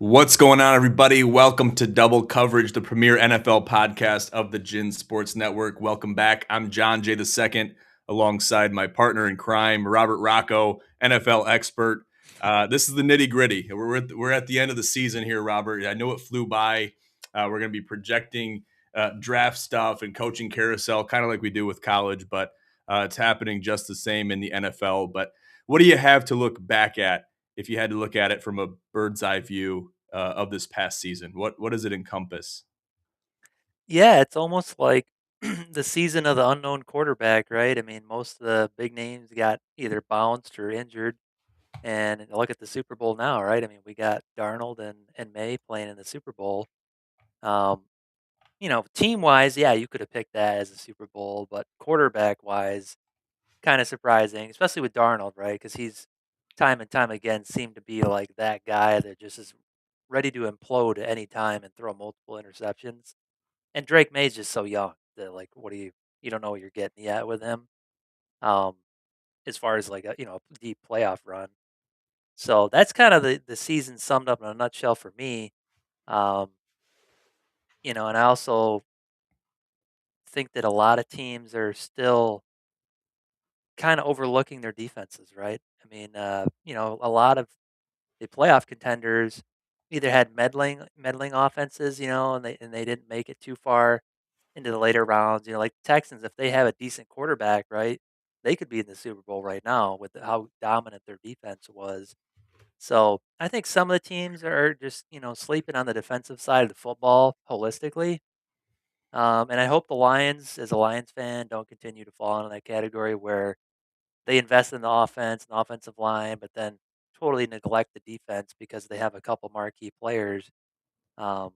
What's going on, everybody? Welcome to Double Coverage, the premier NFL podcast of the Gin Sports Network. Welcome back. I'm John J. II, alongside my partner in crime, Robert Rachow, NFL expert. This is the nitty gritty. We're at the end of the season here, Robert. I know it flew by. We're going to be projecting draft stuff and coaching carousel, kind of like we do with college, but it's happening just the same in the NFL. But what do you have to look back at if you had to look at it from a bird's eye view of this past season? What does it encompass? Yeah, it's almost like the season of the unknown quarterback, right? I mean, most of the big names got either bounced or injured. And look at the Super Bowl now, right? I mean, we got Darnold and May playing in the Super Bowl. Um, team wise, yeah, you could have picked that as a Super Bowl, but quarterback wise, kind of surprising, especially with Darnold, right? Because he's time and time again seemed to be like that guy that just is ready to implode at any time and throw multiple interceptions. And Drake May's just so young that, like, what do you don't know what you're getting yet with him, um, as far as, like, a deep playoff run. So that's kind of the season summed up in a nutshell for me. Um, and I also think that a lot of teams are still kinda overlooking their defenses, right? I mean, a lot of the playoff contenders either had meddling offenses, and they didn't make it too far into the later rounds. Like the Texans, if they have a decent quarterback, right, they could be in the Super Bowl right now with how dominant their defense was. So I think some of the teams are just sleeping on the defensive side of the football holistically. And I hope the Lions, as a Lions fan, don't continue to fall into that category where they invest in the offense and the offensive line, but then totally neglect the defense because they have a couple marquee players. Um,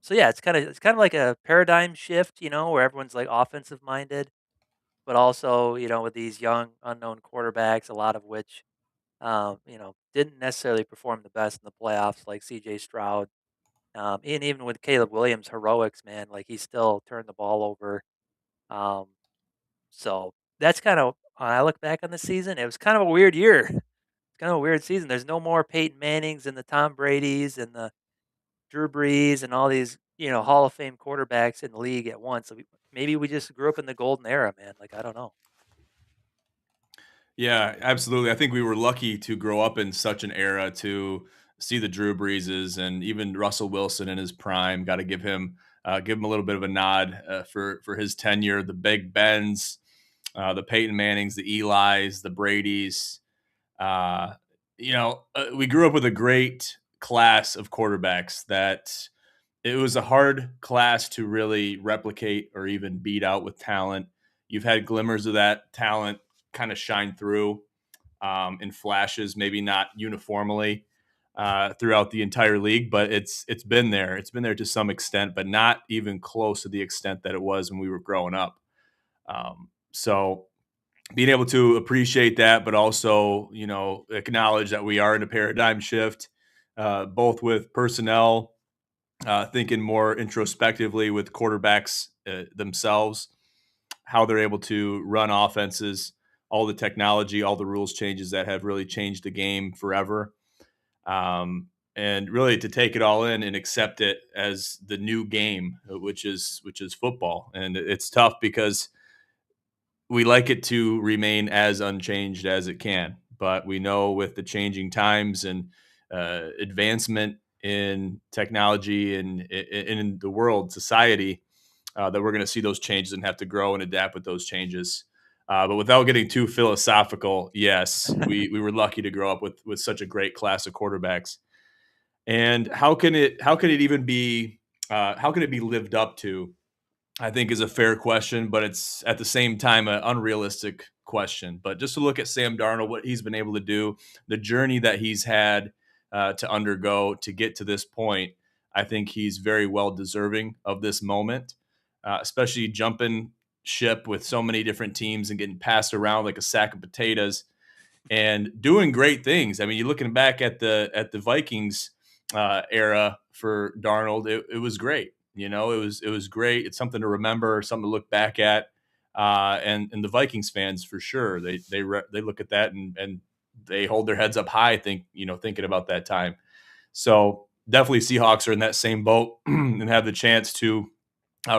so yeah, it's kind of like a paradigm shift, where everyone's like offensive minded, but also with these young unknown quarterbacks, a lot of which didn't necessarily perform the best in the playoffs, like C.J. Stroud, and even with Caleb Williams' heroics, man, like he still turned the ball over. Um, so that's kind of when I look back on the season, it was kind of a weird year. It's kind of a weird season. There's no more Peyton Mannings and the Tom Brady's and the Drew Brees and all these, Hall of Fame quarterbacks in the league at once. So maybe we just grew up in the golden era, man. Like, I don't know. Yeah, absolutely. I think we were lucky to grow up in such an era to see the Drew Breeses and even Russell Wilson in his prime. Got to give him a little bit of a nod for his tenure. The Big Bens, the Peyton Mannings, the Eli's, the Brady's. Uh, we grew up with a great class of quarterbacks that it was a hard class to really replicate or even beat out with talent. You've had glimmers of that talent kind of shine through in flashes, maybe not uniformly throughout the entire league, but it's been there. It's been there to some extent, but not even close to the extent that it was when we were growing up. So being able to appreciate that, but also acknowledge that we are in a paradigm shift, both with personnel, thinking more introspectively with quarterbacks themselves, how they're able to run offenses, all the technology, all the rules changes that have really changed the game forever. And really to take it all in and accept it as the new game, which is football. And it's tough because we like it to remain as unchanged as it can, but we know with the changing times and advancement in technology and in the world, society, that we're going to see those changes and have to grow and adapt with those changes. But without getting too philosophical, yes, we were lucky to grow up with such a great class of quarterbacks. And how can it even be how can it be lived up to? I think is a fair question, but it's at the same time an unrealistic question. But just to look at Sam Darnold, what he's been able to do, the journey that he's had to undergo to get to this point, I think he's very well deserving of this moment, especially jumping ship with so many different teams and getting passed around like a sack of potatoes and doing great things. I mean, you're looking back at the Vikings era for Darnold, it was great. It was great. It's something to remember, something to look back at, and the Vikings fans for sure they look at that and they hold their heads up high, thinking about that time. So definitely Seahawks are in that same boat and have the chance to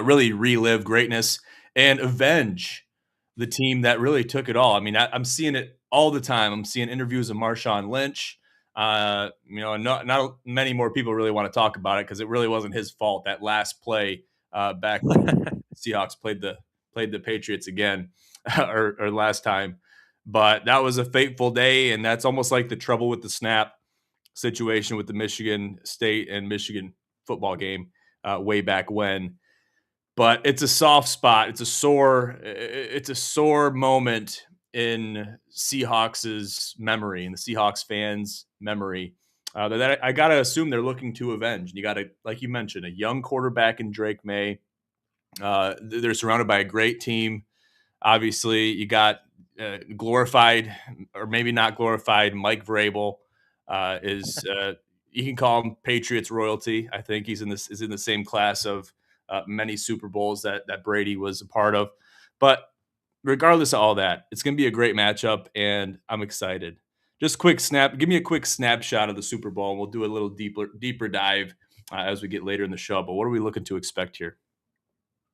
really relive greatness and avenge the team that really took it all. I mean, I'm seeing it all the time. I'm seeing interviews of Marshawn Lynch. Not many more people really want to talk about it because it really wasn't his fault. That last play back when Seahawks played the Patriots again, or last time, but that was a fateful day, and that's almost like the trouble with the snap situation with the Michigan State and Michigan football game way back when. But it's a soft spot. It's a sore moment in Seahawks's memory, in the Seahawks fans' memory. That I gotta assume they're looking to avenge. You gotta, like you mentioned, a young quarterback in Drake May. They're surrounded by a great team. Obviously, you got glorified, or maybe not glorified, Mike Vrabel is you can call him Patriots royalty. I think he's in the same class of many Super Bowls that Brady was a part of. But regardless of all that, it's going to be a great matchup, and I'm excited. Just quick snap. Give me a quick snapshot of the Super Bowl, and we'll do a little deeper dive as we get later in the show. But what are we looking to expect here?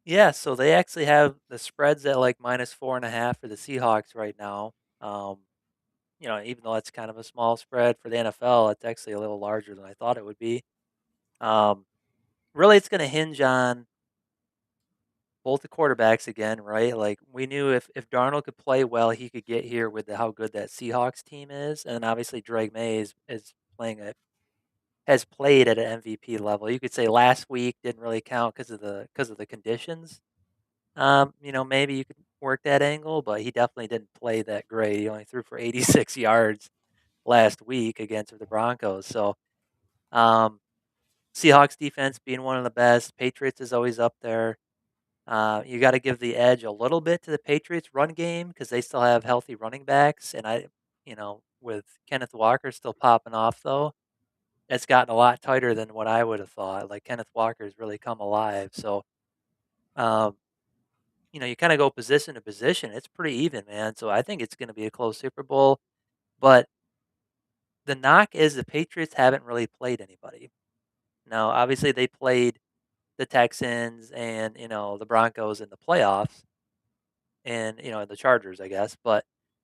Yeah, so they actually have the spreads at like -4.5 for the Seahawks right now. Um, even though it's kind of a small spread for the NFL, it's actually a little larger than I thought it would be. Um, Really, it's going to hinge on both the quarterbacks again, right? Like we knew if Darnold could play well, he could get here with how good that Seahawks team is, and obviously Drake May is playing a has played at an MVP level. You could say last week didn't really count because of the conditions. Maybe you could work that angle, but he definitely didn't play that great. He only threw for 86 yards last week against the Broncos. So, um, Seahawks defense being one of the best. Patriots is always up there. You got to give the edge a little bit to the Patriots run game because they still have healthy running backs. And with Kenneth Walker still popping off though, it's gotten a lot tighter than what I would have thought. Like Kenneth Walker's really come alive. So, um, you kind of go position to position. It's pretty even, man. So I think it's going to be a close Super Bowl. But the knock is the Patriots haven't really played anybody. Now, obviously, they played the Texans and the Broncos in the playoffs, and the Chargers, I guess. But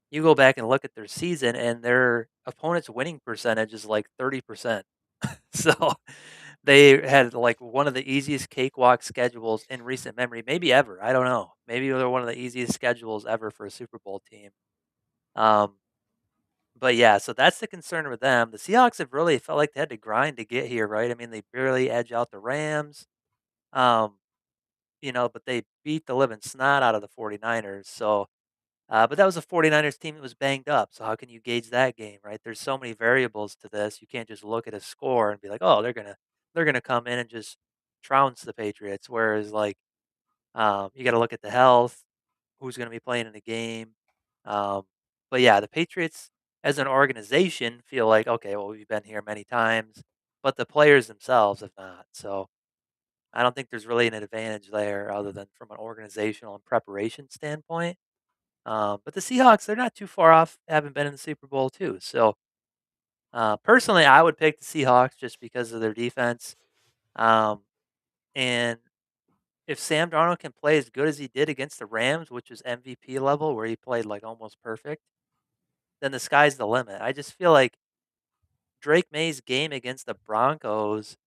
you go back and look at their season, and their opponent's winning percentage is like 30%. So they had like one of the easiest cakewalk schedules in recent memory, maybe ever. I don't know. Maybe they're one of the easiest schedules ever for a Super Bowl team. Um, but yeah, so that's the concern with them. The Seahawks have really felt like they had to grind to get here, right? I mean, they barely edge out the Rams. Um, but they beat the living snot out of the 49ers. So, but that was a 49ers team that was banged up. So how can you gauge that game, right? There's so many variables to this. You can't just look at a score and be like, "Oh, they're gonna come in and just trounce the Patriots." Whereas like you got to look at the health, who's going to be playing in the game. Um, but yeah, the Patriots as an organization feel like, okay, well, we've been here many times, but the players themselves have not. So I don't think there's really an advantage there other than from an organizational and preparation standpoint. But the Seahawks, they're not too far off, having been in the Super Bowl too. So personally, I would pick the Seahawks just because of their defense. Um, and if Sam Darnold can play as good as he did against the Rams, which is MVP level, where he played like almost perfect, then the sky's the limit. I just feel like Drake May's game against the Broncos,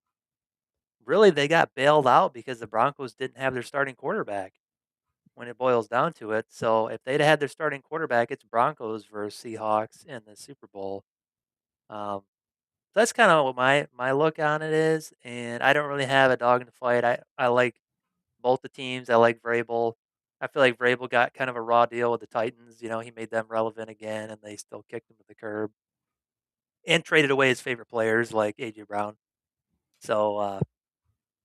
really, they got bailed out because the Broncos didn't have their starting quarterback when it boils down to it. So if they'd had their starting quarterback, it's Broncos versus Seahawks in the Super Bowl. Um, that's kind of what my look on it is, and I don't really have a dog in the fight. I like both the teams. I like Vrabel. I feel like Vrabel got kind of a raw deal with the Titans. He made them relevant again, and they still kicked him to the curb and traded away his favorite players like AJ Brown. So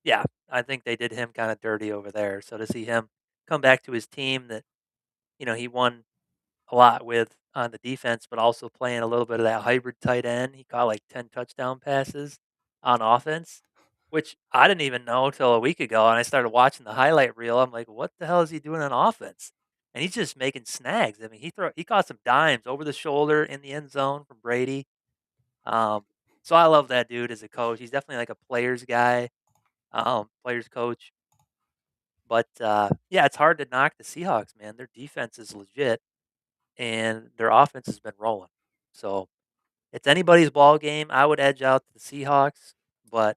yeah, I think they did him kind of dirty over there. So to see him come back to his team that he won a lot with on the defense, but also playing a little bit of that hybrid tight end. He caught like 10 touchdown passes on offense, which I didn't even know till a week ago. And I started watching the highlight reel. I'm like, what the hell is he doing on offense? And he's just making snags. I mean, he caught some dimes over the shoulder in the end zone from Brady. Um, So I love that dude as a coach. He's definitely like a players guy, players coach. But yeah, it's hard to knock the Seahawks, man. Their defense is legit, and their offense has been rolling. So it's anybody's ball game. I would edge out the Seahawks, but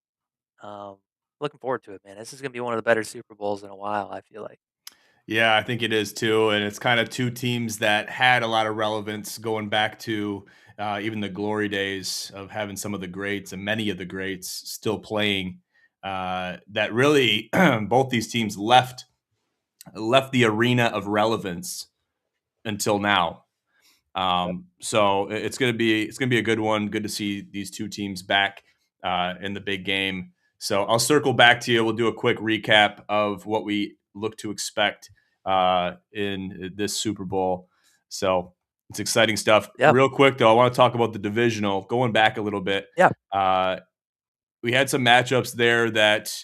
um, looking forward to it, man. This is gonna be one of the better Super Bowls in a while. I feel like. Yeah, I think it is too, and it's kind of two teams that had a lot of relevance going back to even the glory days of having some of the greats and many of the greats still playing. That really both these teams left the arena of relevance until now. Yep. So it's gonna be a good one. Good to see these two teams back in the big game. So I'll circle back to you. We'll do a quick recap of what we look to expect in this Super Bowl. So it's exciting stuff. Yeah. Real quick though, I want to talk about the divisional. Going back a little bit, Yeah. uh, we had some matchups there that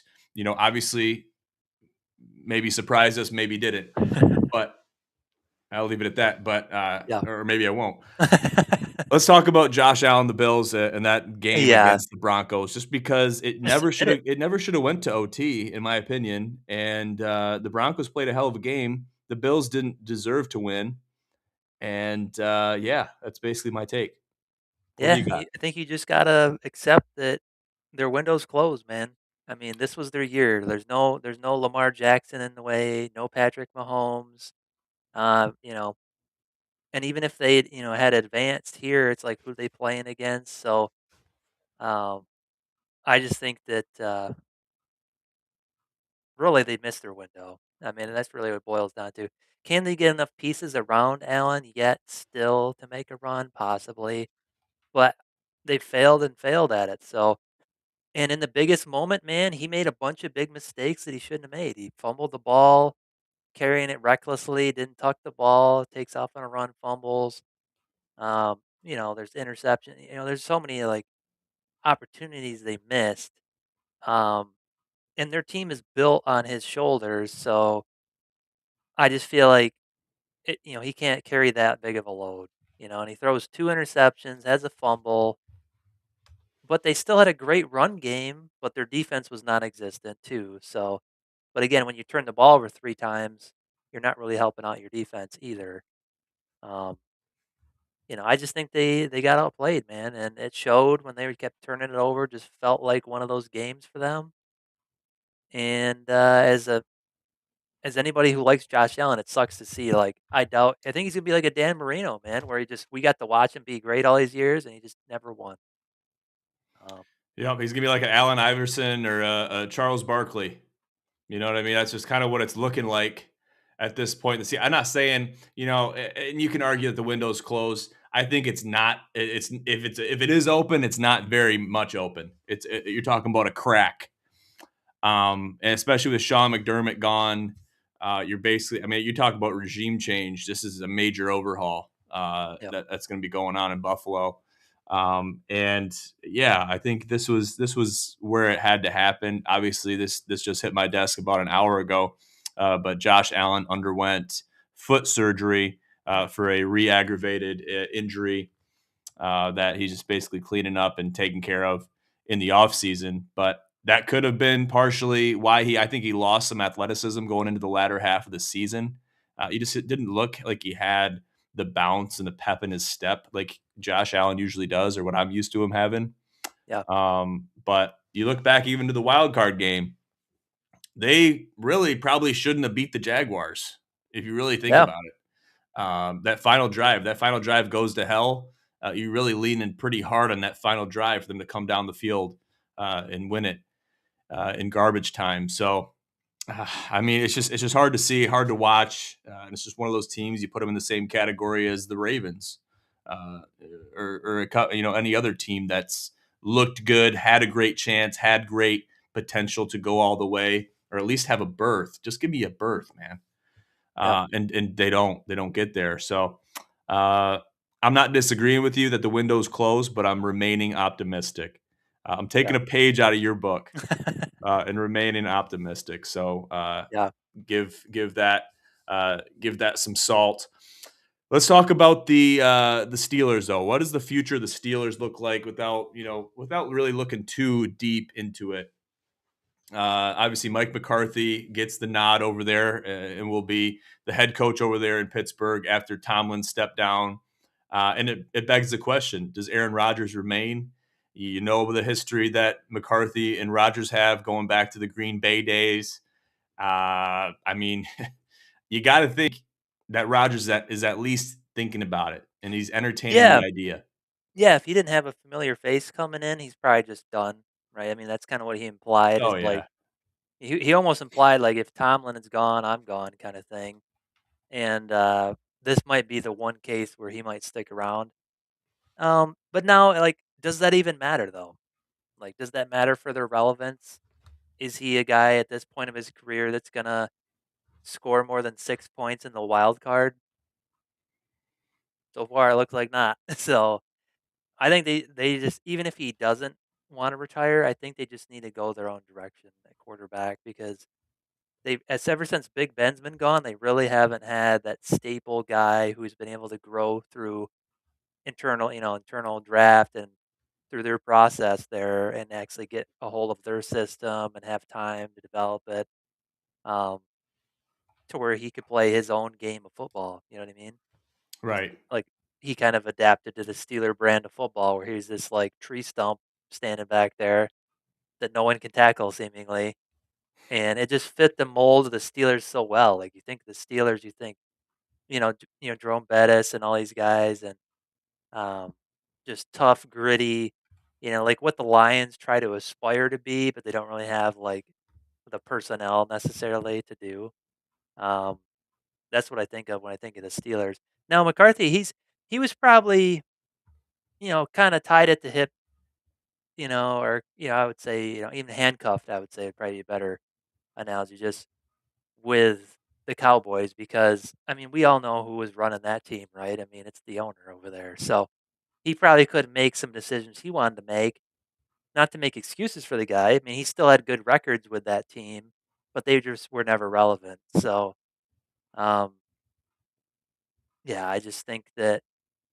obviously maybe surprised us, maybe didn't. But I'll leave it at that. But Yeah. or maybe I won't. Let's talk about Josh Allen, the Bills, and that game Yeah. against the Broncos, just because it Just never should admit it. have it never should have went to OT, in my opinion. And the Broncos played a hell of a game. The Bills didn't deserve to win, and yeah, that's basically my take. What do Yeah, you got? I think you just gotta accept that their window's closed, man. I mean, this was their year. There's no Lamar Jackson in the way, no Patrick Mahomes. You know, and even if they had advanced here, it's like who they playing against. So um, I just think that really they missed their window. I mean, that's really what it boils down to. Can they get enough pieces around Allen yet still to make a run? Possibly, but they failed and failed at it. So. And in the biggest moment, man, he made a bunch of big mistakes that he shouldn't have made. He fumbled the ball, carrying it recklessly, didn't tuck the ball, takes off on a run, fumbles. There's interception. There's so many like opportunities they missed. Um, and their team is built on his shoulders, so I just feel like he can't carry that big of a load. And he throws two interceptions, has a fumble, but they still had a great run game, but their defense was non-existent too. So, but again, when you turn the ball over 3 times, you're not really helping out your defense either. Um, I just think they got outplayed, man, and it showed when they kept turning it over. Just felt like one of those games for them. And as anybody who likes Josh Allen, it sucks to see. Like I think he's gonna be like a Dan Marino, man, where we got to watch him be great all these years, and he just never won. Um, Yeah, he's gonna be like an Allen Iverson or a Charles Barkley. You know what I mean? That's just kind of what it's looking like at this point. See, I'm not saying, and you can argue that the window's closed. I think it's not. If it is open, it's not very much open. You're talking about a crack. And especially with Sean McDermott gone, you're basically. I mean, you talk about regime change. This is a major overhaul yeah, that's going to be going on in Buffalo. And yeah, I think this was where it had to happen. Obviously, this just hit my desk about an hour ago. But Josh Allen underwent foot surgery for a re-aggravated injury that he's just basically cleaning up and taking care of in the offseason. But that could have been partially why I think he lost some athleticism going into the latter half of the season. He just didn't look like he had the bounce and the pep in his step like Josh Allen usually does, or what I'm used to him having. yeah, But you look back even to the wild card game, they really probably shouldn't have beat the Jaguars if you really think yeah, about it. That final drive goes to hell. You really lean in pretty hard on that final drive for them to come down the field and win it in garbage time. So, I mean, it's just hard to see, hard to watch, and it's just one of those teams. You put them in the same category as the Ravens, uh, or any other team that's looked good, had a great chance, had great potential to go all the way, or at least have a berth. Just give me a berth, man. yeah, And they don't get there. So uh, I'm not disagreeing with you that the window's closed, but I'm remaining optimistic. I'm yeah, taking a page out of your book and remaining optimistic. So yeah, give that some salt. Let's talk about the Steelers though. What does the future of the Steelers look like without, without really looking too deep into it? Obviously, Mike McCarthy gets the nod over there and will be the head coach over there in Pittsburgh after Tomlin stepped down. And it begs the question: does Aaron Rodgers remain? You know the history that McCarthy and Rodgers have going back to the Green Bay days. I mean, you got to think that Rodgers that is at least thinking about it and he's entertaining Yeah, the idea. yeah, if he didn't have a familiar face coming in, he's probably just done, right? I mean, that's kinda what he implied Oh is, like yeah, he almost implied, like, "If Tomlin is gone, I'm gone," kinda thing, and, this might be the one case where he might stick around. But now, like, does that even matter, though? Like, does that matter for their relevance? Is he a guy at this point of his career that's gonna score more than 6 points in the wild card? So far, it looks like not. So, I think they just even if he doesn't wanna retire, I think they just need to go their own direction at quarterback because they've as ever since Big Ben's been gone, they really haven't had that staple guy who's been able to grow through internal draft and through their process there and actually get a hold of their system and have time to develop it, um, to where he could play his own game of football, you know what I mean? right. Like, he kind of adapted to the Steeler brand of football where he's this, like, tree stump standing back there that no one can tackle seemingly, and it just fit the mold of the Steelers so well. Like, you think the Steelers, you think, Jerome Bettis and all these guys and, um, just tough, gritty, like what the Lions try to aspire to be, but they don't really have, like, the personnel necessarily to do. Um, that's what I think of when I think of the Steelers. Now McCarthy, he was probably, kinda tied at the hip, or, I would say, even handcuffed, I would say would probably be a better analogy just with the Cowboys because, I mean, we all know who was running that team, right? I mean, it's the owner over there. So he probably could make some decisions he wanted to make, not to make excuses for the guy. I mean, he still had good records with that team, but they just were never relevant. So, um, yeah, I just think that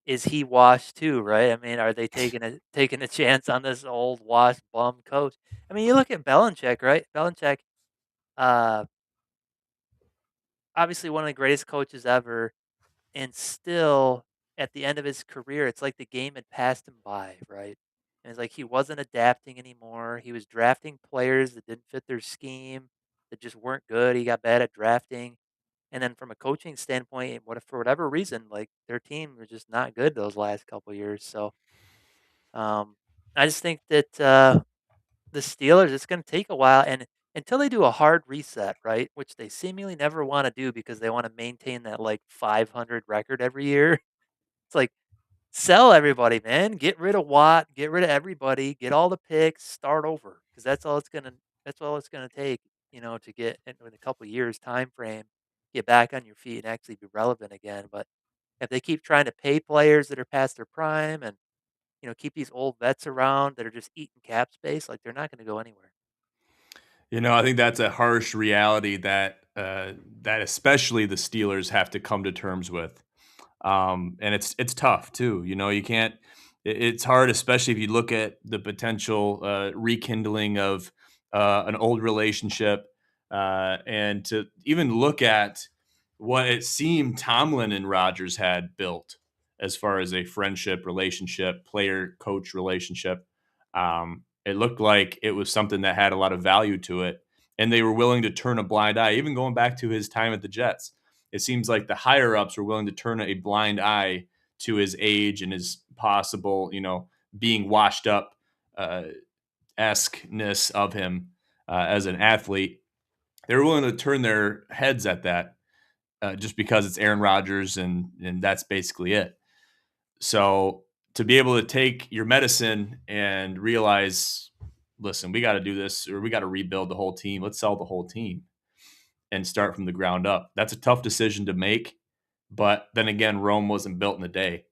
is he washed too, right? I mean, are they taking a chance on this old washed bum coach? I mean, you look at Belichick, right? Belichick, uh, obviously one of the greatest coaches ever, and still at the end of his career, it's like the game had passed him by, right? And it's like he wasn't adapting anymore. He was drafting players that didn't fit their scheme, that just weren't good. He got bad at drafting. And then from a coaching standpoint, what if for whatever reason, like their team was just not good those last couple years. So um, I just think that the Steelers, it's going to take a while, and until they do a hard reset, right, which they seemingly never want to do because they want to maintain that like 500 record every year. It's like sell everybody, man. Get rid of Watt, get rid of everybody, get all the picks, start over because that's all it's gonna take, to get in a couple years time frame, get back on your feet and actually be relevant again. But if they keep trying to pay players that are past their prime and keep these old vets around that are just eating cap space, like they're not going to go anywhere. I think that's a harsh reality that that especially the Steelers have to come to terms with. And it's tough too. You can't. It's hard, especially if you look at the potential rekindling of an old relationship, and to even look at what it seemed Tomlin and Rodgers had built as far as a friendship relationship, player coach relationship. It looked like it was something that had a lot of value to it, and they were willing to turn a blind eye. Even going back to his time at the Jets, it seems like the higher ups were willing to turn a blind eye to his age and his possible, being washed up uh, esqueness of him as an athlete. They were willing to turn their heads at that just because it's Aaron Rodgers and that's basically it. So to be able to take your medicine and realize, listen, we got to do this or we got to rebuild the whole team. Let's sell the whole team and start from the ground up. That's a tough decision to make. But then again, Rome wasn't built in a day.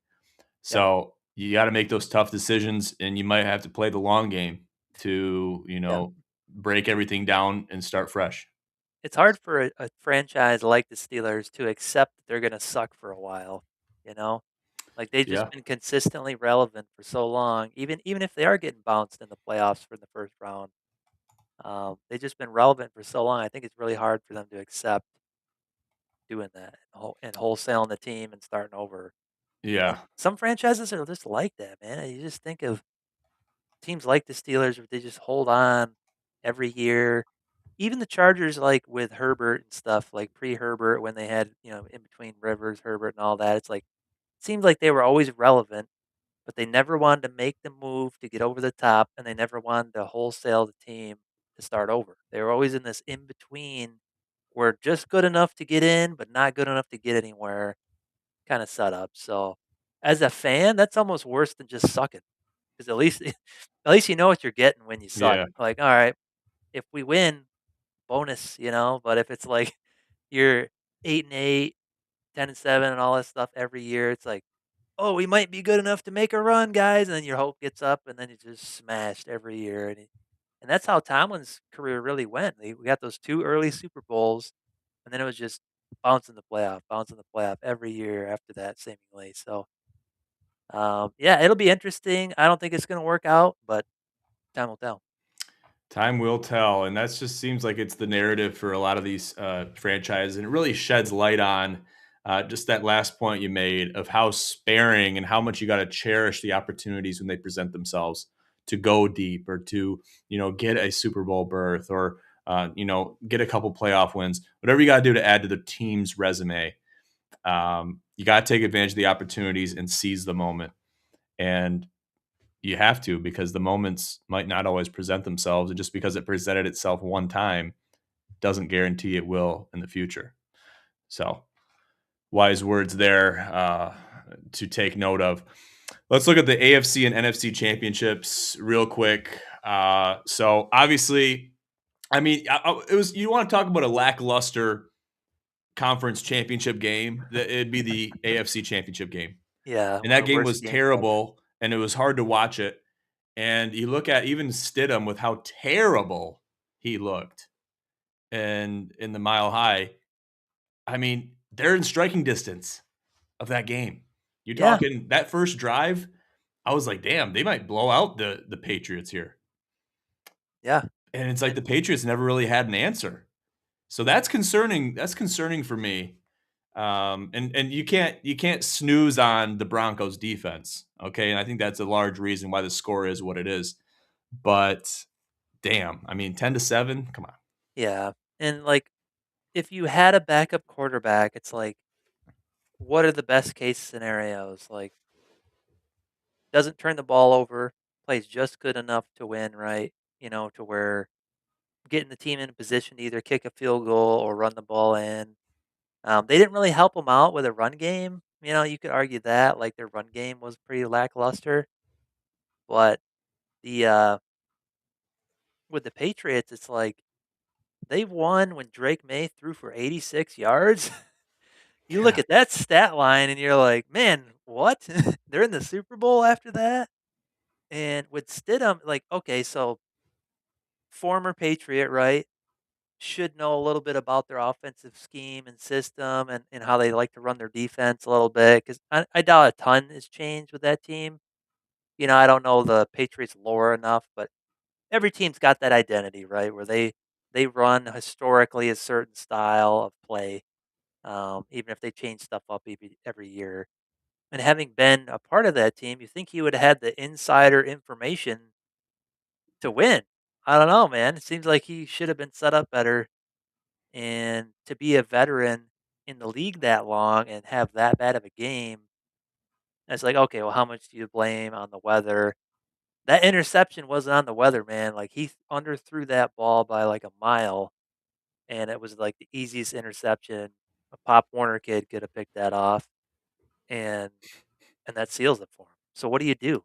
Yep. So you got to make those tough decisions and you might have to play the long game to, Yeah. break everything down and start fresh. It's hard for a franchise like the Steelers to accept that they're going to suck for a while. you know? Like, they've just Yeah. been consistently relevant for so long, even if they are getting bounced in the playoffs for the first round. They've just been relevant for so long. I think it's really hard for them to accept doing that and wholesaling the team and starting over. And Yeah. some franchises are just like that, man. You just think of teams like the Steelers where they just hold on every year. Even the Chargers, like with Herbert and stuff, like pre-Herbert when they had, in between Rivers, Herbert, and all that. It's like seemed like they were always relevant, but they never wanted to make the move to get over the top, and they never wanted to wholesale the team to start over. They were always in this in between where just good enough to get in, but not good enough to get anywhere kind of setup. So, as a fan, that's almost worse than just sucking because at least at least you know what you're getting when you suck. Yeah. Like, all right, if we win, bonus, But if it's like you're 8-8, 10-7, and all that stuff every year, it's like, oh, we might be good enough to make a run, guys, and then your hope gets up, and then you just smashed every year, and that's how Tomlin's career really went. We got those 2 early Super Bowls, and then it was just bounce in the playoff every year after that, seemingly. So, yeah, it'll be interesting. I don't think it's gonna work out, but time will tell. Time will tell, and that just seems like it's the narrative for a lot of these franchises, and it really sheds light on just that last point you made of how sparing and how much you got to cherish the opportunities when they present themselves to go deep or to get a Super Bowl berth or get a couple playoff wins, whatever you got to do to add to the team's resume. You got to take advantage of the opportunities and seize the moment. And you have to because the moments might not always present themselves. And just because it presented itself one time doesn't guarantee it will in the future. So, wise words there to take note of. Let's look at the AFC and NFC championships real quick. So, obviously, I mean, it was you want to talk about a lackluster conference championship game, it'd be the AFC championship game. Yeah, And one of that the game worst was games ever. terrible and it was hard to watch it. And you look at even Stidham with how terrible he looked and in the Mile High. I mean, they're in striking distance of that game. You're Yeah, talking that first drive, I was like, "Damn, they might blow out the Patriots here." yeah, And it's like and the Patriots never really had an answer. So that's concerning for me. And you can't snooze on the Broncos defense, okay? And I think that's a large reason why the score is what it is. But damn, I mean 10-7, come on. yeah, and, like, if you had a backup quarterback, it's like, what are the best case scenarios? Like, doesn't turn the ball over, plays just good enough to win, right? To where getting the team in a position to either kick a field goal or run the ball in. They didn't really help them out with a run game. You could argue that, like, their run game was pretty lackluster, but the, with the Patriots, it's like they won when Drake May threw for 86 yards. You look God, at that stat line and you're like, "Man, what?" They're in the Super Bowl after that? And with Stidham, like, okay, so former Patriot, right? Should know a little bit about their offensive scheme and system and how they like to run their defense a little bit because I doubt a ton has changed with that team. I don't know the Patriots lore enough, but every team's got that identity, right? Where they run historically a certain style of play, even if they change stuff up every year. And having been a part of that team, you think he would have had the insider information to win. I don't know, man. It seems like he should have been set up better. And to be a veteran in the league that long and have that bad of a game, it's like, okay, well, how much do you blame on the weather? That interception wasn't on the weather, man. Like he underthrew that ball by like a mile, and it was like the easiest interception. A Pop Warner kid could have picked that off, and that seals it for him. So what do you do?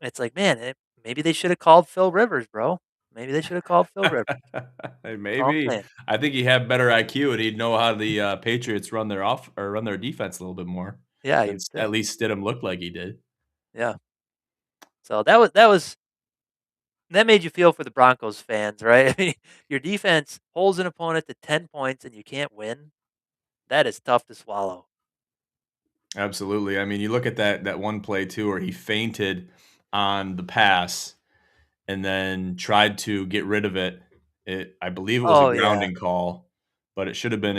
It's like, man, maybe they should have called Phil Rivers, bro. Maybe they should have called Phil Rivers. That's all I'm maybe. saying. I think he had better IQ and he'd know how the Patriots run their off or run their defense a little bit more, Yeah, you would since think. at least Stidham looked like he did. Yeah. So that made you feel for the Broncos fans, right? I mean, your defense holds an opponent to 10 points and you can't win. That is tough to swallow. Absolutely. I mean, you look at that one play too where he feinted on the pass and then tried to get rid of it. I believe it was a Oh, yeah. grounding call, but it should have been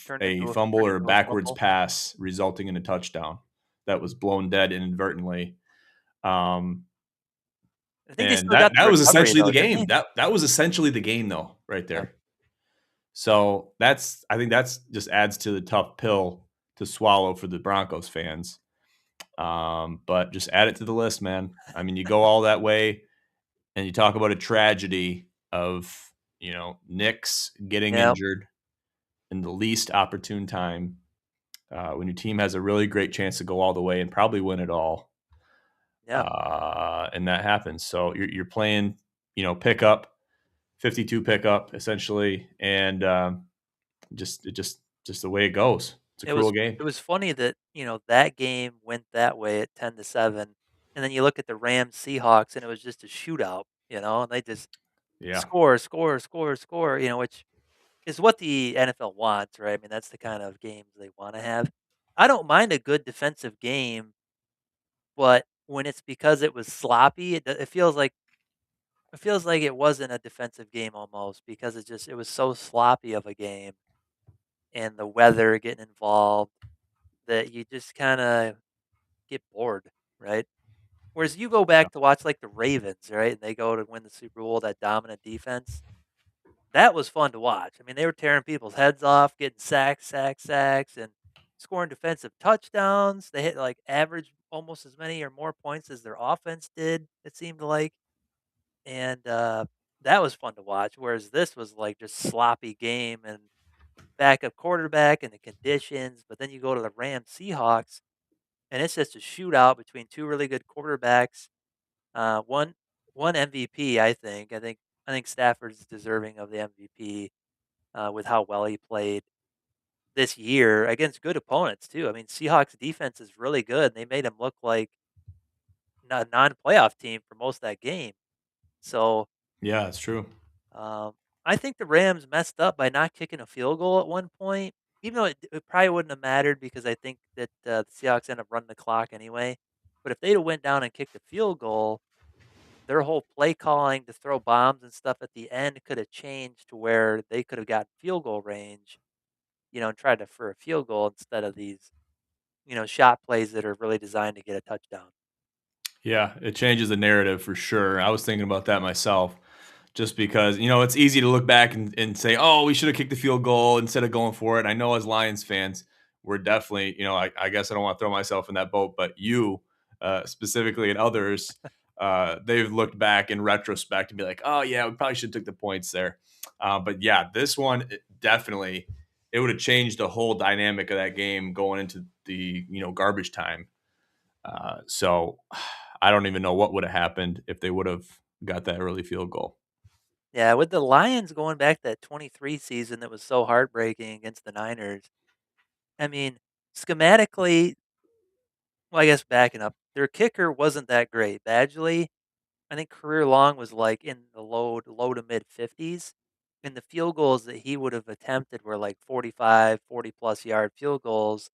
Turned a into a fumble turned or a into a backwards fumble. pass resulting in a touchdown that was blown dead inadvertently. Um, I think they and still got the that was recovery essentially though, the didn't game. they? That was essentially the game though, right Yep. there. So I think that's just adds to the tough pill to swallow for the Broncos fans. But just add it to the list, man. I mean, you go all that way and you talk about a tragedy of, Nicks getting Yep. injured in the least opportune time, when your team has a really great chance to go all the way and probably win it all. Yep. And that happens. So you're playing, pickup, 52 pickup essentially, and just the way it goes. It's a It cruel was game. it was funny that, that game went that way at 10-7, and then you look at the Rams Seahawks and it was just a shootout, and they just Yeah. score, score, score, score, which is what the NFL wants, right? I mean, that's the kind of games they wanna have. I don't mind a good defensive game, but when it's because it was sloppy, it feels like it wasn't a defensive game almost because it was so sloppy of a game and the weather getting involved that you just kinda get bored, right? Whereas you go Yeah. back to watch, like, the Ravens, right, and they go to win the Super Bowl, that dominant defense, that was fun to watch. I mean, they were tearing people's heads off, getting sacks, sacks, sacks, and scoring defensive touchdowns. They hit, like, average almost as many or more points as their offense did, it seemed like, and, that was fun to watch, whereas this was, like, just sloppy game and backup quarterback and the conditions, but then you go to the Rams Seahawks, and it's just a shootout between 2 really good quarterbacks. One MVP, I think. I think Stafford's deserving of the MVP, with how well he played this year against good opponents too. I mean, Seahawks defense is really good. They made him look like a non-playoff team for most of that game. So, Yeah, it's true. um, I think the Rams messed up by not kicking a field goal at one point, even though it probably wouldn't have mattered because I think that the Seahawks end up running the clock anyway. But if they'd have went down and kicked a field goal, their whole play calling to throw bombs and stuff at the end could have changed to where they could have gotten field goal range, and tried to for a field goal instead of these, shot plays that are really designed to get a touchdown. Yeah, it changes the narrative for sure. I was thinking about that myself, just because it's easy to look back and say, "Oh, we should have kicked the field goal instead of going for it." I know as Lions fans, we're definitely, I guess I don't want to throw myself in that boat, but you specifically and others, they've looked back in retrospect and be like, "Oh yeah, we probably should have took the points there." But yeah, this one definitely it would have changed the whole dynamic of that game going into the garbage time. So I don't even know what would have happened if they would have got that early field goal. Yeah, with the Lions going back that 23 season that was so heartbreaking against the Niners. I mean, schematically, well, I guess backing up, their kicker wasn't that great. Badgley, I think career long was like in the low to mid 50s. And the field goals that he would have attempted were like 45, 40 plus yard field goals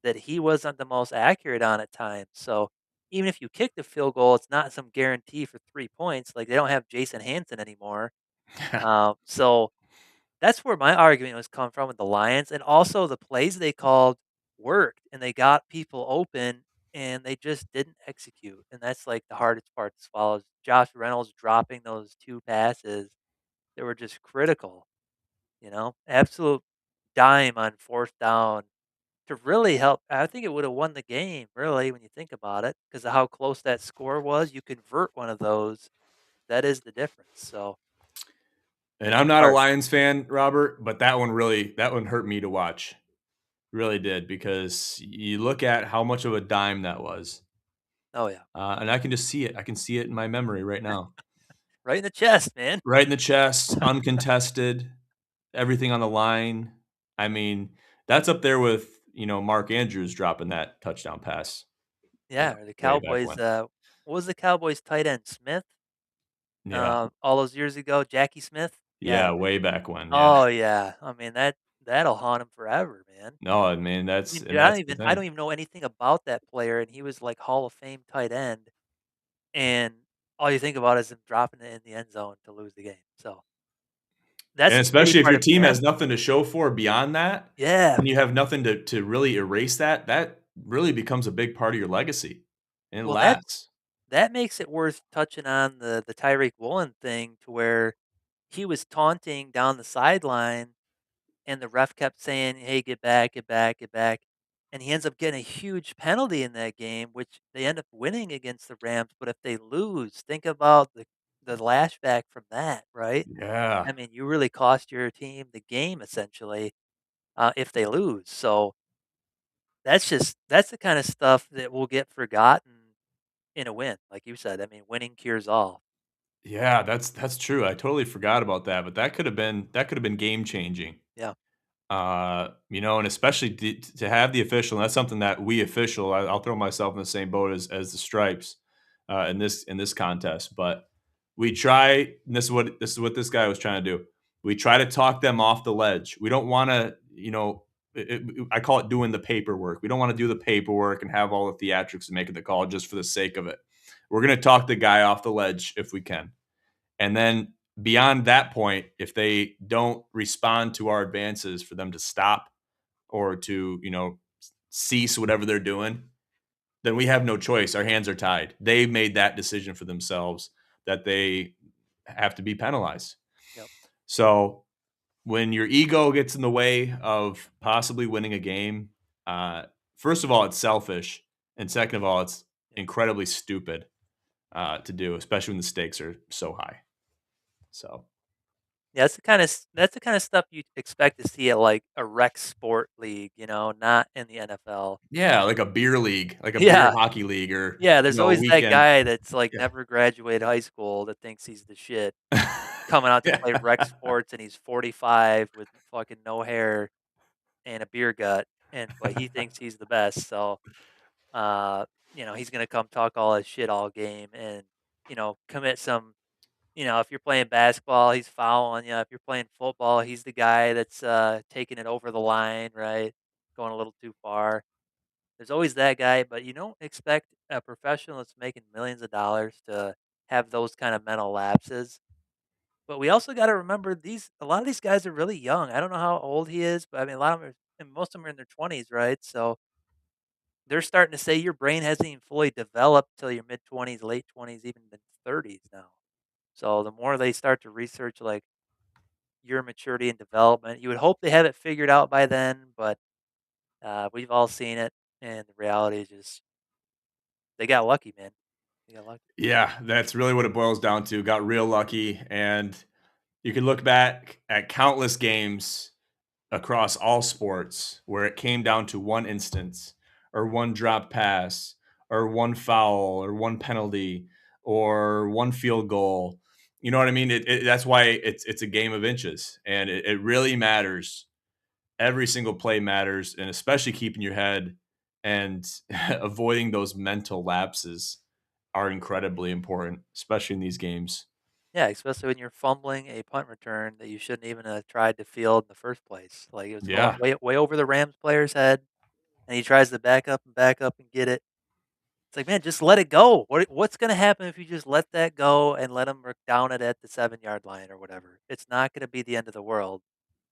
that he wasn't the most accurate on at times. So even if you kick the field goal, it's not some guarantee for 3 points. Like they don't have Jason Hanson anymore. So that's where my argument was coming from with the Lions. And also the plays they called worked and they got people open and they just didn't execute. And that's like the hardest part to swallow. Is Josh Reynolds dropping those two passes that were just critical, absolute dime on fourth down to really help. I think it would have won the game, really, when you think about it, because of how close that score was. You convert one of those, that is the difference. So And I'm it's not a hard. Lions fan, Robert, but that one hurt me to watch. Really did because you look at how much of a dime that was, Oh yeah, and I can just see it. I can see it in my memory right now. right in the chest, man. Right in the chest, uncontested, everything on the line. I mean, that's up there with Mark Andrews dropping that touchdown pass Yeah, or the way back Cowboys. when. What was the Cowboys tight end Smith? Yeah, All those years ago, Jackie Smith. Yeah. yeah, way back when. Yeah. Oh yeah. I mean that. that'll haunt him forever, man. No, I mean, I mean, dude, that's the I thing. don't even know anything about that player, and he was like Hall of Fame tight end, and all you think about is him dropping it in the end zone to lose the game. So that's And the shitty especially if part your of being team an has athlete. nothing to show for beyond that, Yeah. and you have nothing to really erase that, that really becomes a big part of your legacy, and it Well, lasts. that makes it worth touching on the Tyreek Woolen thing to where he was taunting down the sideline and the ref kept saying, "Hey, get back, get back, get back." And he ends up getting a huge penalty in that game, which they end up winning against the Rams. But if they lose, think about the lashback from that, right? Yeah. I mean, you really cost your team the game essentially if they lose. So that's the kind of stuff that will get forgotten in a win, like you said. I mean, winning cures all. Yeah, that's true. I totally forgot about that, but that could have been game changing. Yeah, And especially to have the official, and that's something that we official, I'll throw myself in the same boat as the Stripes in this contest. But we try, and this is what this guy was trying to do. We try to talk them off the ledge. We don't want to, I call it doing the paperwork. We don't want to do the paperwork and have all the theatrics and making the call just for the sake of it. We're going to talk the guy off the ledge if we can. And then beyond that point, if they don't respond to our advances for them to stop or to, cease whatever they're doing, then we have no choice. Our hands are tied. They made that decision for themselves that they have to be penalized. yep, So when your ego gets in the way of possibly winning a game, uh, first of all, it's selfish. And second of all, it's yep. incredibly stupid to do, especially when the stakes are so high. So. Yeah, that's the kind of stuff you expect to see at like a rec sport league, not in the NFL. Yeah, like a beer league, like a beer Yeah, hockey league or, yeah. There's a always that weekend. guy that's like Yeah. never graduated high school that thinks he's the shit, coming out to play rec Yeah. sports, and he's 45 with fucking no hair and a beer gut, but he thinks he's the best. So, uh, he's gonna come talk all his shit all game and commit some. If you're playing basketball, he's fouling you. If you're playing football, he's the guy that's taking it over the line, right? Going a little too far. There's always that guy, but you don't expect a professional that's making millions of dollars to have those kind of mental lapses. But we also got to remember a lot of these guys are really young. I don't know how old he is, but I mean a lot of them and most of them are in their 20s, right? So they're starting to say your brain hasn't even fully developed till your mid 20s, late 20s, even the 30s now. So the more they start to research like your maturity and development, you would hope they have it figured out by then, but we've all seen it, and the reality is just they got lucky, man. They got lucky. Yeah, that's really what it boils down to. Got real lucky, and you can look back at countless games across all sports where it came down to one instance or one drop pass or one foul or one penalty or one field goal. You know what I mean? That's why it's a game of inches, and it really matters. Every single play matters, and especially keeping your head and avoiding those mental lapses are incredibly important, especially in these games. Yeah, especially when you're fumbling a punt return that you shouldn't even have tried to field in the first place. Like it was going Yeah, way over the Rams player's head, and he tries to back up and get it. It's like, man, just let it go. What's going to happen if you just let that go and let him down it at the 7 yard line or whatever? It's not going to be the end of the world.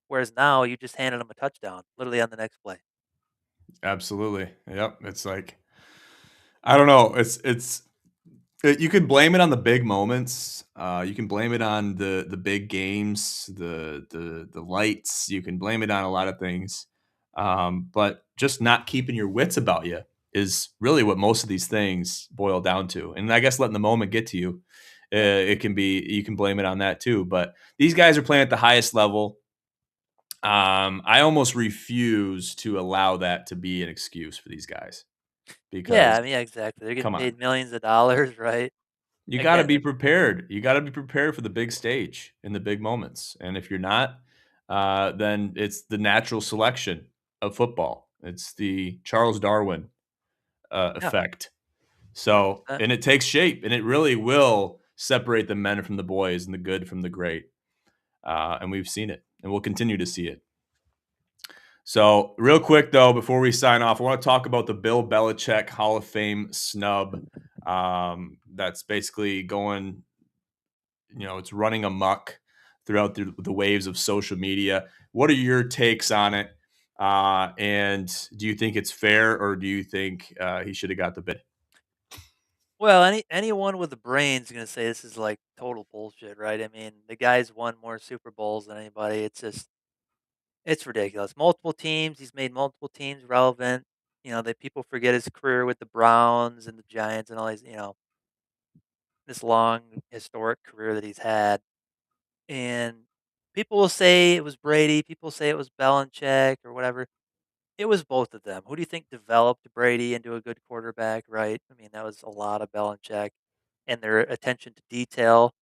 Whereas now you just handed him a touchdown, literally on the next play. absolutely. Yep. It's like I don't know. You can blame it on the big moments. You can blame it on the big games, the lights. You can blame it on a lot of things. But just not keeping your wits about you is really what most of these things boil down to. And I guess letting the moment get to you, Yeah. it can be you can blame it on that too. But these guys are playing at the highest level. I almost refuse to allow that to be an excuse for these guys Yeah, because I mean, yeah, exactly. They're getting come on. paid millions of dollars, right? You gotta Again, be prepared. You gotta be prepared for the big stage in the big moments, and if you're not, then it's the natural selection of football. It's the Charles Darwin, yeah, effect. So 100%. and it takes shape, and it really will separate the men from the boys and the good from the great, and we've seen it, and we'll continue to see it. So, real quick though, before we sign off, I want to talk about the Bill Belichick Hall of Fame snub. That's basically going, it's running amok throughout the waves of social media. What are your takes on it? And do you think it's fair, or do you think he should have got the bid? Well, anyone with a brain's gonna say this is like total bullshit, right? I mean, the guy's won more Super Bowls than anybody. It's ridiculous. Multiple teams, he's made multiple teams relevant. That people forget his career with the Browns and the Giants and all these, this long historic career that he's had. And people will say it was Brady, people say it was Belichick or whatever. It was both of them. Who do you think developed Brady into a good quarterback, right? I mean, that was a lot of Belichick and their attention to detail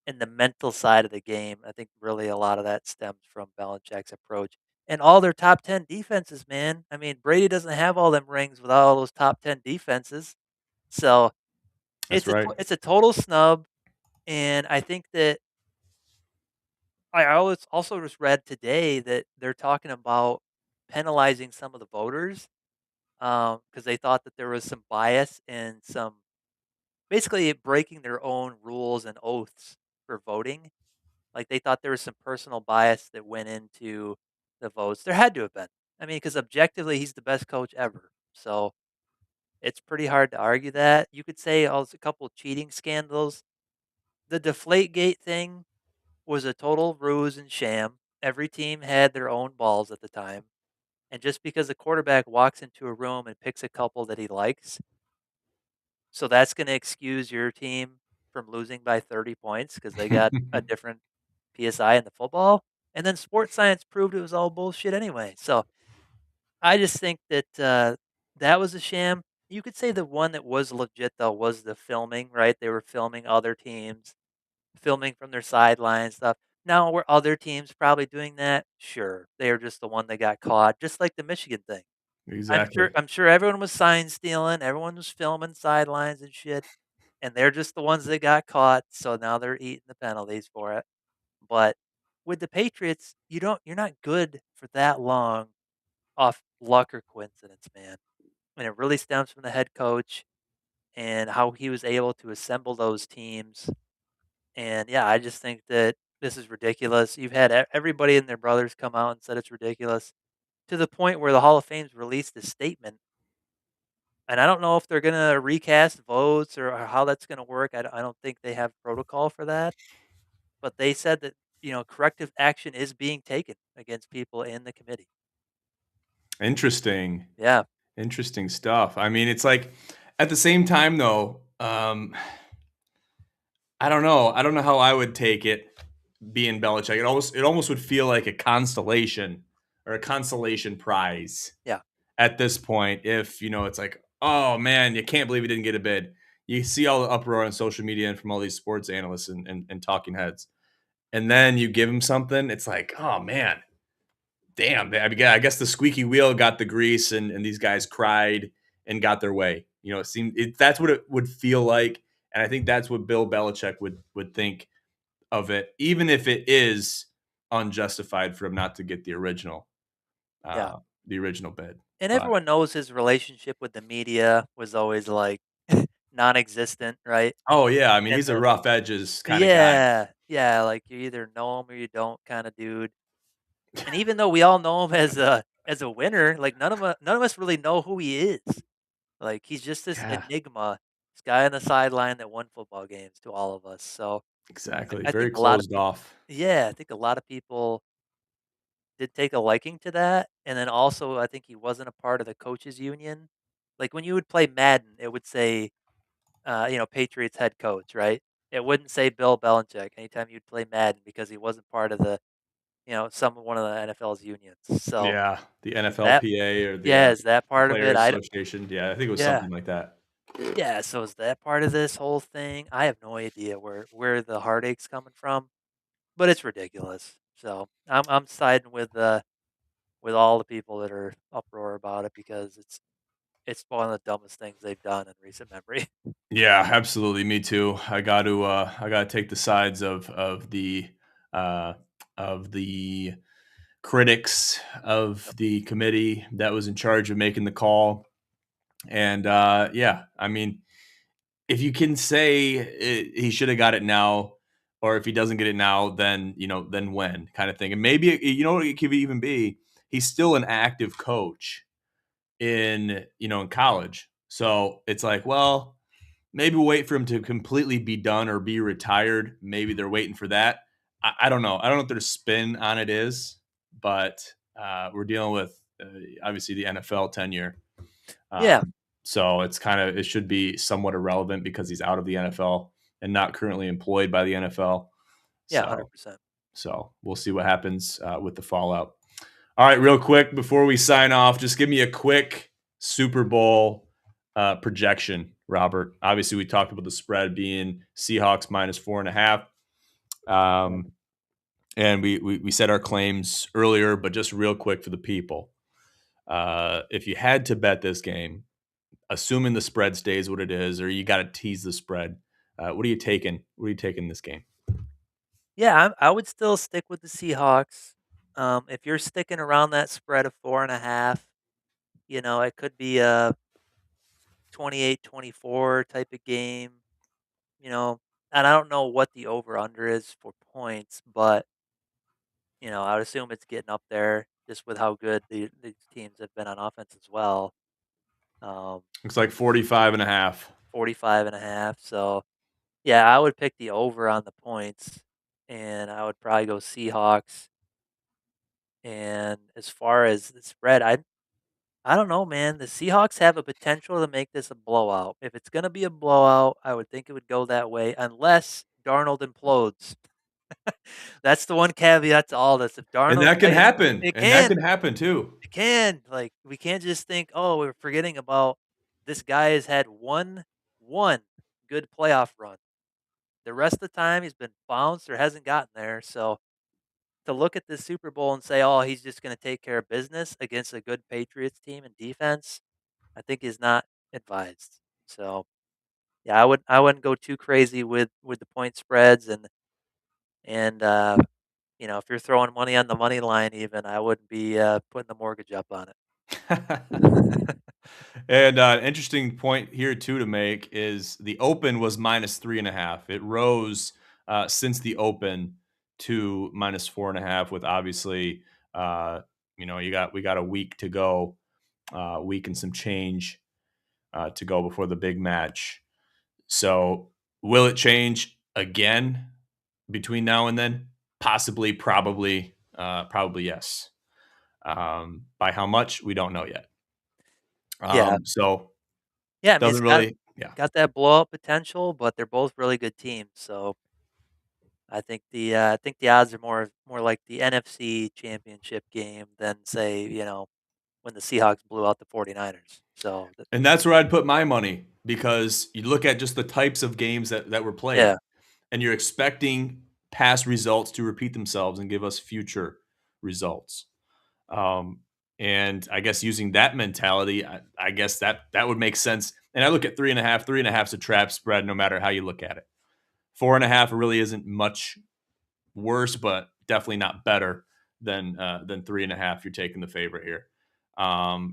and the mental side of the game. I think really a lot of that stems from Belichick's approach. And all their top 10 defenses, man. I mean, Brady doesn't have all them rings without all those top 10 defenses. So That's right. it's a total snub. And I think that I always also just read today that they're talking about penalizing some of the voters because they thought that there was some bias and some basically breaking their own rules and oaths for voting. Like they thought there was some personal bias that went into the votes. There had to have been. I mean, because objectively, he's the best coach ever. So it's pretty hard to argue that. You could say also a couple of cheating scandals. The Deflategate thing was a total ruse and sham. Every team had their own balls at the time. And just because a quarterback walks into a room and picks a couple that he likes, so that's going to excuse your team from losing by 30 points because they got a different PSI in the football. And then sports science proved it was all bullshit anyway. So I just think that that was a sham. You could say the one that was legit though was the filming, right? They were filming other teams, filming from their sideline stuff. Now, were other teams probably doing that? Sure. They are just the one that got caught, just like the Michigan thing. I'm Exactly. sure I'm sure everyone was sign stealing, everyone was filming sidelines and shit, and they're just the ones that got caught, so now they're eating the penalties for it. But with the Patriots, you're not good for that long off luck or coincidence, man. And it really stems from the head coach and how he was able to assemble those teams. And yeah, I just think that this is ridiculous. You've had everybody and their brothers come out and said it's ridiculous to the point where the Hall of Fame's released a statement. And I don't know if they're going to recast votes or how that's going to work. I don't think they have protocol for that. But they said that, corrective action is being taken against people in the committee. Interesting. Yeah. Interesting stuff. I mean, it's like at the same time though, I don't know. I don't know how I would take it being Belichick. It almost would feel like a constellation or a consolation prize Yeah. at this point if, it's like, "Oh man, you can't believe he didn't get a bid." You see all the uproar on social media and from all these sports analysts and talking heads. And then you give him something, it's like, "Oh man, damn." I mean, yeah, I guess the squeaky wheel got the grease and these guys cried and got their way. That's what it would feel like. And I think that's what Bill Belichick would think of it, even if it is unjustified for him not to get Yeah. uh, the original bid. And But everyone knows his relationship with the media was always like non-existent, right? oh yeah, I mean And he's a rough edges kind of guy. yeah, yeah, like you either know him or you don't kind of dude. And even though we all know him as a winner, like none of us really know who he is. Like he's just this Yeah, enigma, this guy on the sideline that won football games to all of us. So exactly. I think Very a lot of closed people, off. yeah, I think a lot of people did take a liking to that, and then also I think he wasn't a part of the coaches union. Like when you would play Madden, it would say, Patriots head coach, right? It wouldn't say Bill Belichick anytime you'd play Madden because he wasn't part of one of the NFL's unions. So Yeah, the is that NFLPA or yeah, is that the part of it? Players Association. Yeah, I think it was Yeah. something like that. Yeah, so is that part of this whole thing? I have no idea where the heartache's coming from, but it's ridiculous. So I'm siding with all the people that are uproar about it because it's one of the dumbest things they've done in recent memory. Yeah, absolutely. Me too. I gotta take the sides uh of the critics of Yep. the committee that was in charge of making the call. And yeah, I mean, if you can say he should have got it now, or if he doesn't get it now, then then when, kind of thing. And maybe what it could even be. He's still an active coach in college, so it's like, well, maybe wait for him to completely be done or be retired. Maybe they're waiting for that. I don't know. I don't know what their spin on it is, but we're dealing with obviously the NFL tenure. Yeah. So it should be somewhat irrelevant because he's out of the NFL and not currently employed by the NFL. Yeah. So 100%. so we'll see what happens with the fallout. All right, real quick before we sign off, just give me a quick Super Bowl projection, Robert. Obviously, we talked about the spread being Seahawks -4.5, and we said our claims earlier, but just real quick for the people, if you had to bet this game, assuming the spread stays what it is, or you got to tease the spread, what are you taking? What are you taking this game? Yeah, I would still stick with the Seahawks. If you're sticking around that spread of 4.5, it could be a 28-24 type of game, you know, and I don't know what the over under is for points, but I would assume it's getting up there just with how good these teams have been on offense as well. Um, Looks like 45.5. 45.5. So yeah, I would pick the over on the points, and I would probably go Seahawks. And as far as the spread, I don't know, man. The Seahawks have a potential to make this a blowout. If it's going to be a blowout, I would think it would go that way, unless Darnold implodes. That's the one caveat to all this. If And Darnold, that can happen. it And that can, can happen too. it can. Like we can't just think, oh, we're forgetting about this guy has had one good playoff run. The rest of the time he's been bounced or hasn't gotten there. So to look at this Super Bowl and say, oh, he's just going to take care of business against a good Patriots team and defense, I think is not advised. So yeah, I wouldn't go too crazy with the point spreads and if you're throwing money on the money line, even I wouldn't be putting the mortgage up on it. And interesting point here too to make is the open was -3.5. It rose since the open to -4.5. With obviously, uh, we got a week to go, week and some change to go before the big match. So will it change again between now and then? Possibly, probably yes. By how much we don't know yet. Yeah, So yeah. I mean, it's doesn't really, yeah. got that blow up potential, but they're both really good teams. So I think the odds are more like the NFC Championship game than say when the Seahawks blew out the 49ers. So And that's where I'd put my money because you look at just the types of games that were played, yeah, and you're expecting past results to repeat themselves and give us future results. Um, and I guess using that mentality, I guess that would make sense. And I look at 3.5. 3.5 is a trap spread, no matter how you look at it. 4.5 really isn't much worse, but definitely not better than 3.5. You're taking the favorite here.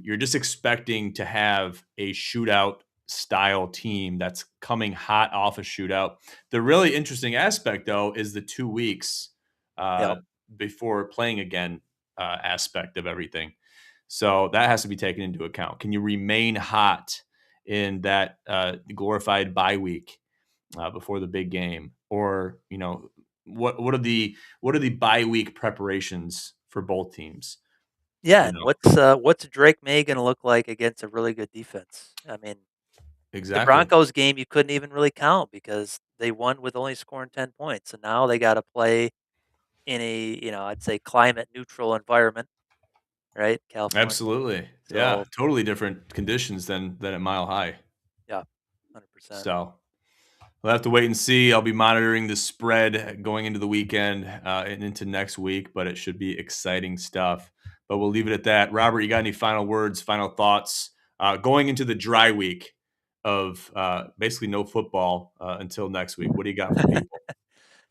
You're just expecting to have a shootout style team that's coming hot off a shootout. The really interesting aspect, though, is the 2 weeks yeah, uh, before playing again aspect of everything. So that has to be taken into account. Can you remain hot in that glorified bye week before the big game, or what are the bye week preparations for both teams? yeah. You And know what's Drake May gonna look like against a really good defense? I mean, the exactly, Broncos game you couldn't even really count because they won with only scoring 10 points, and now they got to play in a I'd say climate neutral environment, right? California. absolutely, yeah, So totally different conditions than at Mile High. yeah, 100%. So we'll have to wait and see. I'll be monitoring the spread going into the weekend and into next week, but it should be exciting stuff. But we'll leave it at that. Robert, you got any final words, final thoughts going into the dry week of basically no football until next week? What do you got for the people?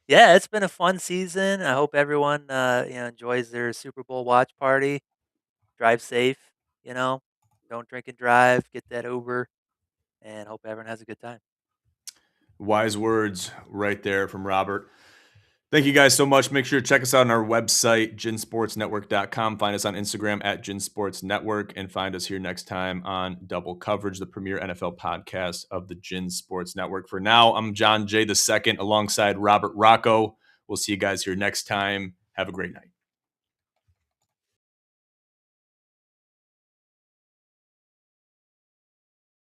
Yeah, it's been a fun season. I hope everyone, enjoys their Super Bowl watch party. Drive safe, you know, don't drink and drive, get that Uber, and hope everyone has a good time. Wise words right there from Robert. Thank you guys so much. Make sure to check us out on our website, ginsportsnetwork.com. Find us on Instagram at ginsportsnetwork, and find us here next time on Double Coverage, the premier NFL podcast of the Gin Sports Network. For now, I'm John Jay II alongside Robert Rachow. We'll see you guys here next time. Have a great night.